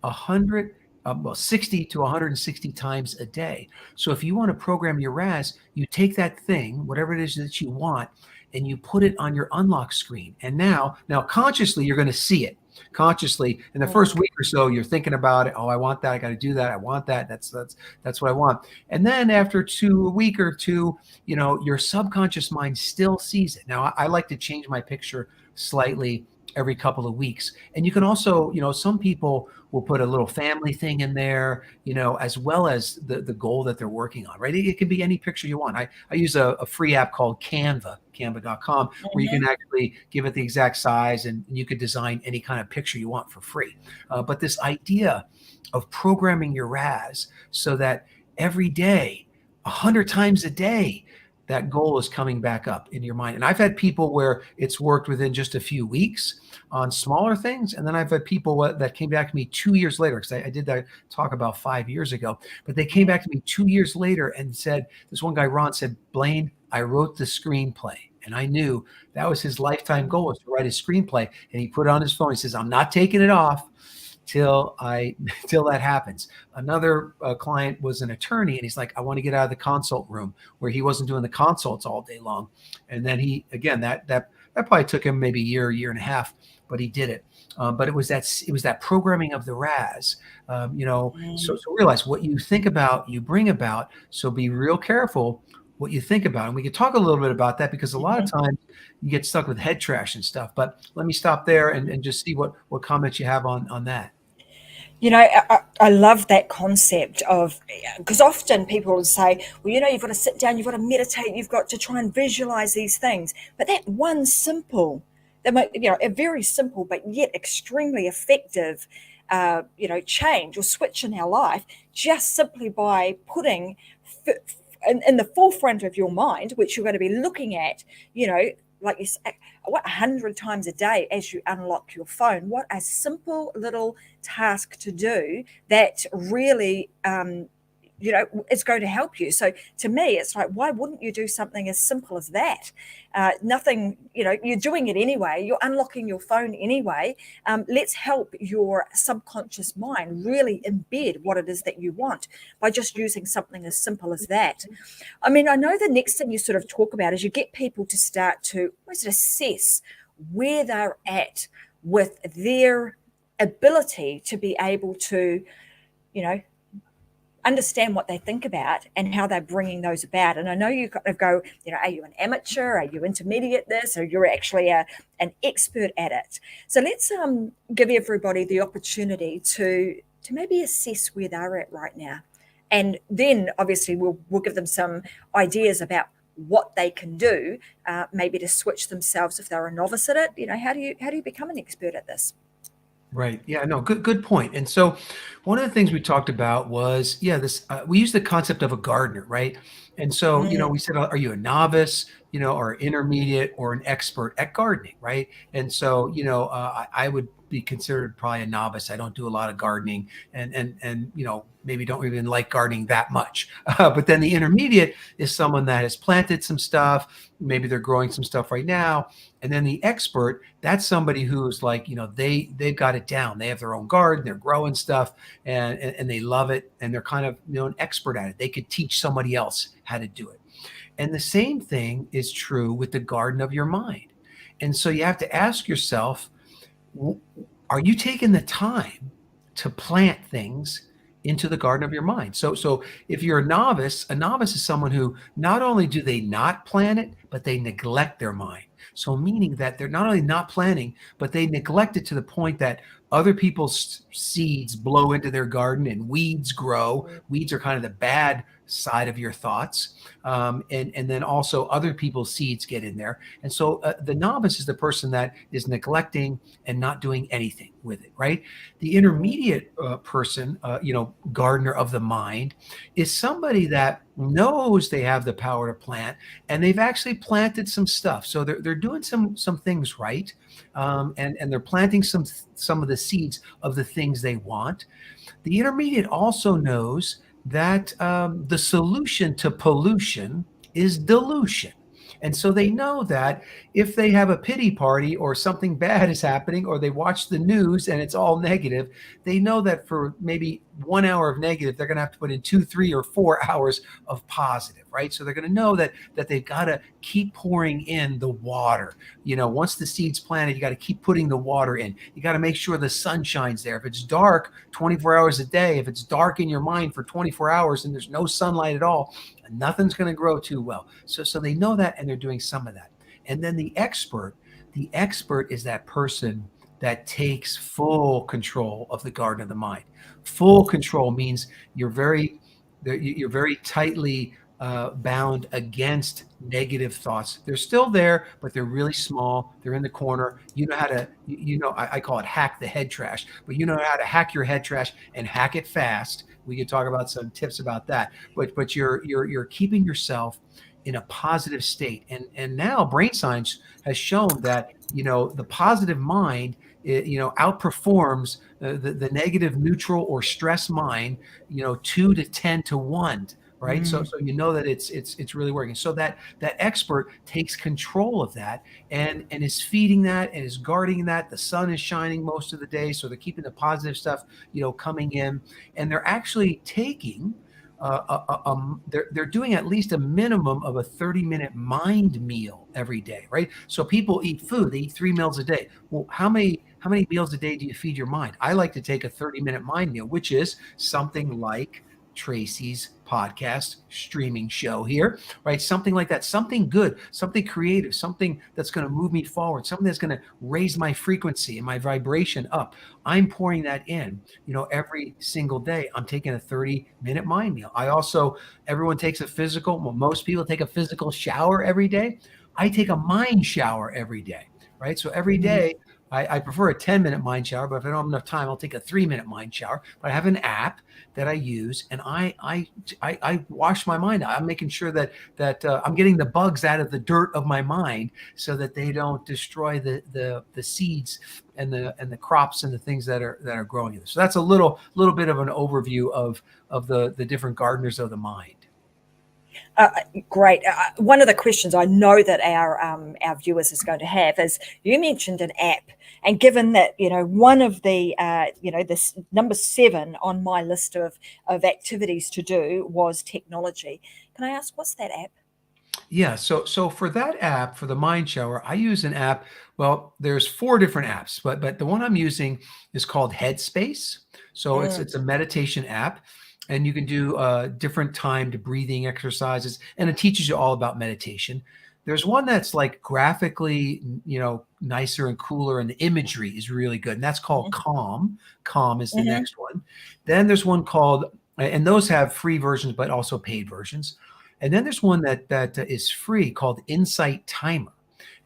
60 to 160 times a day. So if you want to program your RAS, you take that thing, whatever it is that you want, and you put it on your unlock screen. And now consciously, you're going to see it. Consciously, in the first week or so, you're thinking about it. Oh, I want that. I got to do that. I want that. That's what I want. And then after a week or two, your subconscious mind still sees it. Now, I like to change my picture slightly every couple of weeks. And you can also, some people will put a little family thing in there, as well as the goal that they're working on, right? It can be any picture you want. I use a free app called canva.com, where you can actually give it the exact size and you could design any kind of picture you want for free. But this idea of programming your RAS so that every day, 100 times a day, that goal is coming back up in your mind. And I've had people where it's worked within just a few weeks on smaller things. And then I've had people that came back to me 2 years later, because I did that talk about 5 years ago, but they came back to me 2 years later and said, this one guy, Ron, said, Blaine, I wrote the screenplay. And I knew that was his lifetime goal, was to write a screenplay. And he put it on his phone. He says, I'm not taking it off till that happens. Another client was an attorney, and he's like, I want to get out of the consult room, where he wasn't doing the consults all day long. And then that probably took him maybe a year and a half, but he did it. But it was that programming of the RAS, so realize what you think about, you bring about. So be real careful what you think about. And we could talk a little bit about that, because a lot of times you get stuck with head trash and stuff. But let me stop there and just see what comments you have on that. I love that concept of, because often people will say, well, you've got to sit down, you've got to meditate, you've got to try and visualize these things. But that one simple, a very simple but yet extremely effective, change or switch in our life, just simply by putting in the forefront of your mind, which you're going to be looking at, like you say, 100 times a day as you unlock your phone. What a simple little task to do that really it's going to help you. So to me, it's like, why wouldn't you do something as simple as that? Nothing, you're doing it anyway. You're unlocking your phone anyway. Let's help your subconscious mind really embed what it is that you want by just using something as simple as that. I mean, I know the next thing you sort of talk about is you get people to start to assess where they're at with their ability to be able to, understand what they think about and how they're bringing those about. And I know you kind of go, are you an amateur? Are you intermediate at this? Or you're actually an expert at it? So let's give everybody the opportunity to maybe assess where they're at right now. And then obviously we'll give them some ideas about what they can do, maybe to switch themselves if they're a novice at it. How do you become an expert at this? Right. Yeah, no, good point. And so one of the things we talked about was, this, we used the concept of a gardener, right? And so, we said, are you a novice, or intermediate or an expert at gardening, right? And so, I would be considered probably a novice. I don't do a lot of gardening and maybe don't even like gardening that much. But then the intermediate is someone that has planted some stuff. Maybe they're growing some stuff right now. And then the expert, that's somebody who's like, they've got it down. They have their own garden, they're growing stuff and they love it. And they're kind of, an expert at it. They could teach somebody else how to do it. And the same thing is true with the garden of your mind. And so you have to ask yourself, are you taking the time to plant things into the garden of your mind? So if you're a novice is someone who not only do they not plant it, but they neglect their mind. So meaning that they're not only not planting, but they neglect it to the point that other people's seeds blow into their garden and weeds grow. Weeds are kind of the bad side of your thoughts. And then also other people's seeds get in there. And so the novice is the person that is neglecting and not doing anything with it, right? The intermediate person, gardener of the mind, is somebody that knows they have the power to plant and they've actually planted some stuff. So they're doing some things right. And they're planting some of the seeds of the things they want. The intermediate also knows that the solution to pollution is dilution. And so they know that if they have a pity party or something bad is happening, or they watch the news and it's all negative, they know that for maybe 1 hour of negative, they're going to have to put in 2, 3, or 4 hours of positive, right? So they're going to know that they've got to keep pouring in the water. Once the seed's planted, you got to keep putting the water in. You got to make sure the sun shines there. If it's dark 24 hours a day, if it's dark in your mind for 24 hours and there's no sunlight at all, nothing's going to grow too well. So they know that, and they're doing some of that. And then the expert is that person that takes full control of the garden of the mind. Full control means you're very tightly bound against negative thoughts. They're still there, but they're really small. They're in the corner. You know how to, I call it hack the head trash, but you know how to hack your head trash and hack it fast. We could talk about some tips about that, but you're keeping yourself in a positive state. And now brain science has shown that, the positive mind, outperforms the negative, neutral, or stress mind, 2 to 10 to 1. Right. So that it's really working. So that expert takes control of that and is feeding that and is guarding that. The sun is shining most of the day. So they're keeping the positive stuff, coming in, and they're actually taking they're doing at least a minimum of a 30-minute mind meal every day. Right. So people eat food, they eat 3 meals a day. Well, how many meals a day do you feed your mind? I like to take a 30-minute mind meal, which is something like Tracy's podcast streaming show here, right? Something like that, something good, something creative, something that's going to move me forward, something that's going to raise my frequency and my vibration up. I'm pouring that in, every single day. I'm taking a 30-minute mind meal. Everyone takes most people take a physical shower every day. I take a mind shower every day, right? So every day I prefer a 10-minute mind shower, but if I don't have enough time, I'll take a 3-minute mind shower. But I have an app that I use, and I wash my mind out. I'm making sure that I'm getting the bugs out of the dirt of my mind, so that they don't destroy the seeds and the crops and the things that are growing in this. So that's a little bit of an overview of the different gardeners of the mind. Uh, Great. One of the questions I know that our viewers is going to have is, you mentioned an app, and given that one of the this number 7 on my list of activities to do was technology. Can I ask, what's that app? Yeah, so for that app, for the mind shower, I use an app. Well, there's 4 different apps, but the one I'm using is called Headspace. So it's Mm, it's a meditation app, and you can do different timed breathing exercises, and it teaches you all about meditation. There's one that's like graphically, nicer and cooler, and the imagery is really good, and that's called mhm, Calm. Calm is the mhm, next one. Then there's one called, and those have free versions, but also paid versions. And then there's one that is free called Insight Timer.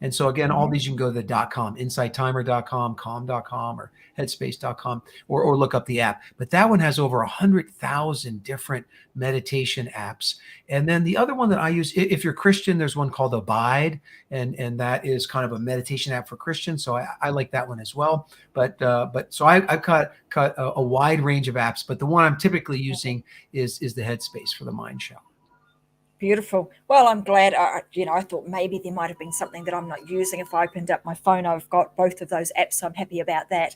And so again, all mhm. these you can go to the .com, insighttimer.com, calm.com, or headspace.com, or look up the app. But that one has over 100,000 different meditation apps. And then the other one that I use, if you're Christian, there's one called Abide, and that is kind of a meditation app for Christians. So I like that one as well. But so I've cut a wide range of apps, but the one I'm typically using is the Headspace for the mind shower. Beautiful. Well, I'm glad. I thought maybe there might have been something that I'm not using. If I opened up my phone, I've got both of those apps, so I'm happy about that.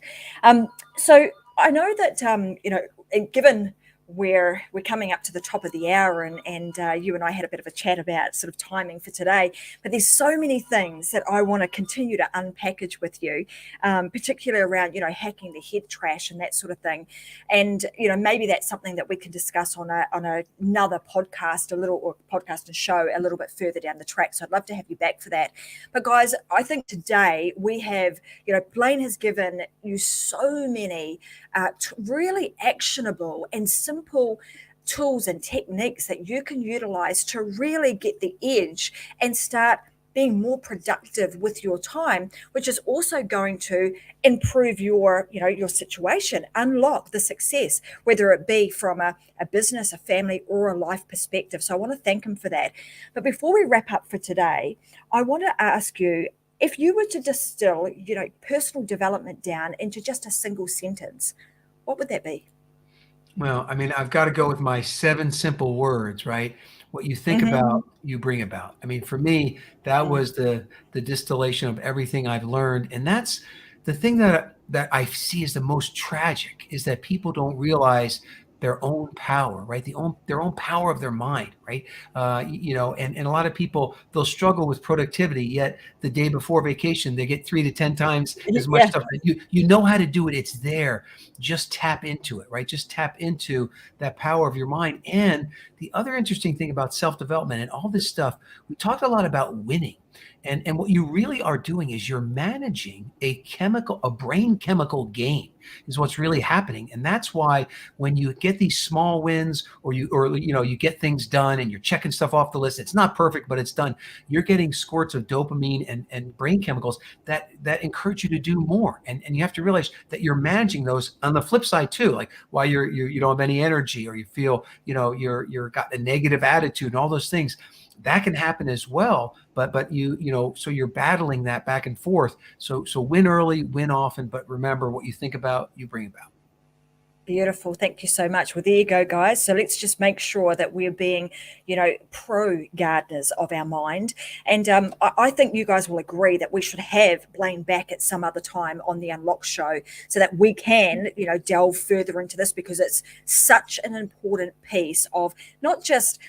So I know that given we're coming up to the top of the hour, and you and I had a bit of a chat about sort of timing for today, but there's so many things that I want to continue to unpackage with you, particularly around hacking the head trash and that sort of thing. And maybe that's something that we can discuss on another podcast, or podcast and show a little bit further down the track. So I'd love to have you back for that. But guys, I think today we have, Blaine has given you so many really actionable and simple tools and techniques that you can utilize to really get the edge and start being more productive with your time, which is also going to improve your situation, unlock the success, whether it be from a business, a family, or a life perspective. So I want to thank him for that. But before we wrap up for today, I want to ask you, if you were to distill personal development down into just a single sentence, what would that be? Well, I mean, I've got to go with my 7 simple words, right? What you think Mm-hmm. about, you bring about. I mean, for me, that was the distillation of everything I've learned, and that's the thing that I see as the most tragic, is that people don't realize their own power, right? Their own power of their mind, right? And a lot of people, they'll struggle with productivity, yet the day before vacation they get 3 to 10 times as much Yeah. stuff. You know how to do it. It's there. Just tap into it, right? Just tap into that power of your mind. And the other interesting thing about self-development and all this stuff, we talked a lot about winning. And what you really are doing is you're managing a brain chemical game is what's really happening. And that's why when you get these small wins, or you get things done and you're checking stuff off the list, it's not perfect, but it's done. You're getting squirts of dopamine and brain chemicals that encourage you to do more. And you have to realize that you're managing those on the flip side too. Like why you don't have any energy, or you feel, you're got a negative attitude and all those things. That can happen as well, but so you're battling that back and forth. So win early, win often, but remember, what you think about, you bring about. Beautiful. Thank you so much. Well, there you go, guys. So let's just make sure that we're being, pro gardeners of our mind. And I think you guys will agree that we should have Blaine back at some other time on the Unlock show, so that we can, delve further into this, because it's such an important piece of not just,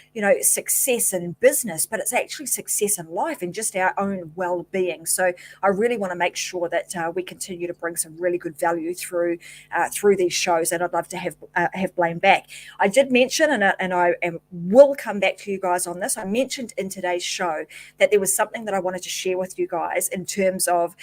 success in business, but it's actually success in life and just our own well-being. So I really want to make sure that we continue to bring some really good value through these shows. And I'd love to have Blaine back. I did mention, and I will come back to you guys on this. I mentioned in today's show that there was something that I wanted to share with you guys in terms of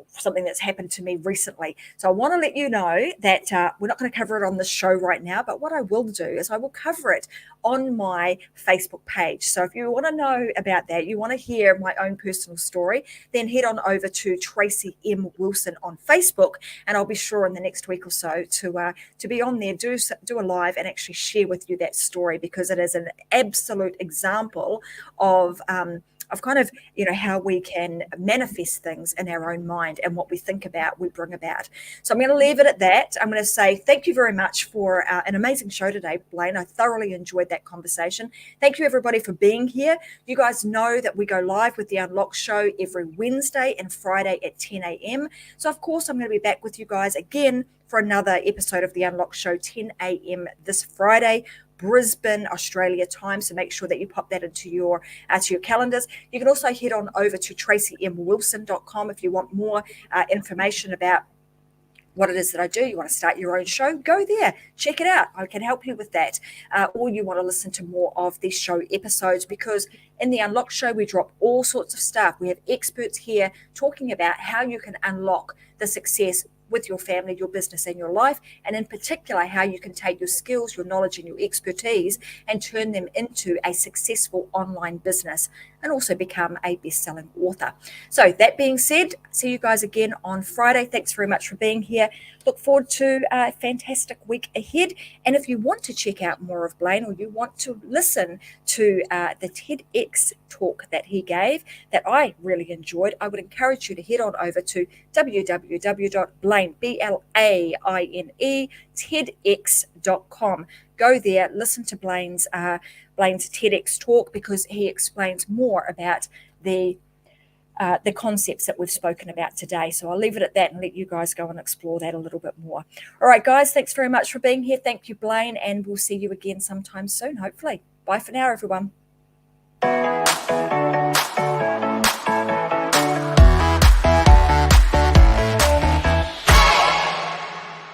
something that's happened to me recently. So I want to let you know that we're not going to cover it on this show right now, but what I will do is I will cover it on my Facebook page. So if you want to know about that, you want to hear my own personal story, then head on over to Tracy M. Wilson on Facebook, and I'll be sure in the next week or so to be on there, do a live and actually share with you that story, because it is an absolute example of kind of, how we can manifest things in our own mind, and what we think about, we bring about. So I'm going to leave it at that. I'm going to say thank you very much for an amazing show today, Blaine. I thoroughly enjoyed that conversation. Thank you, everybody, for being here. You guys know that we go live with the Unlock Show every Wednesday and Friday at 10 a.m. So, of course, I'm going to be back with you guys again for another episode of the Unlock Show, 10 a.m. this Friday, Brisbane, Australia time. So make sure that you pop that into your calendars. You can also head on over to tracymwilson.com if you want more information about what it is that I do. You want to start your own show, go there, check it out. I can help you with that. Or you want to listen to more of these show episodes, because in the Unlock Show, we drop all sorts of stuff. We have experts here talking about how you can unlock the success with your family, your business, and your life, and in particular, how you can take your skills, your knowledge, and your expertise and turn them into a successful online business, and also become a best-selling author. So that being said, see you guys again on Friday. Thanks very much for being here. Look forward to a fantastic week ahead. And if you want to check out more of Blaine, or you want to listen to the TEDx talk that he gave that I really enjoyed, I would encourage you to head on over to www.blaine.tedx.com. Go there, listen to Blaine's TEDx talk, because he explains more about the concepts that we've spoken about today. So I'll leave it at that and let you guys go and explore that a little bit more. All right, guys, thanks very much for being here. Thank you, Blaine, and we'll see you again sometime soon, hopefully. Bye for now, everyone.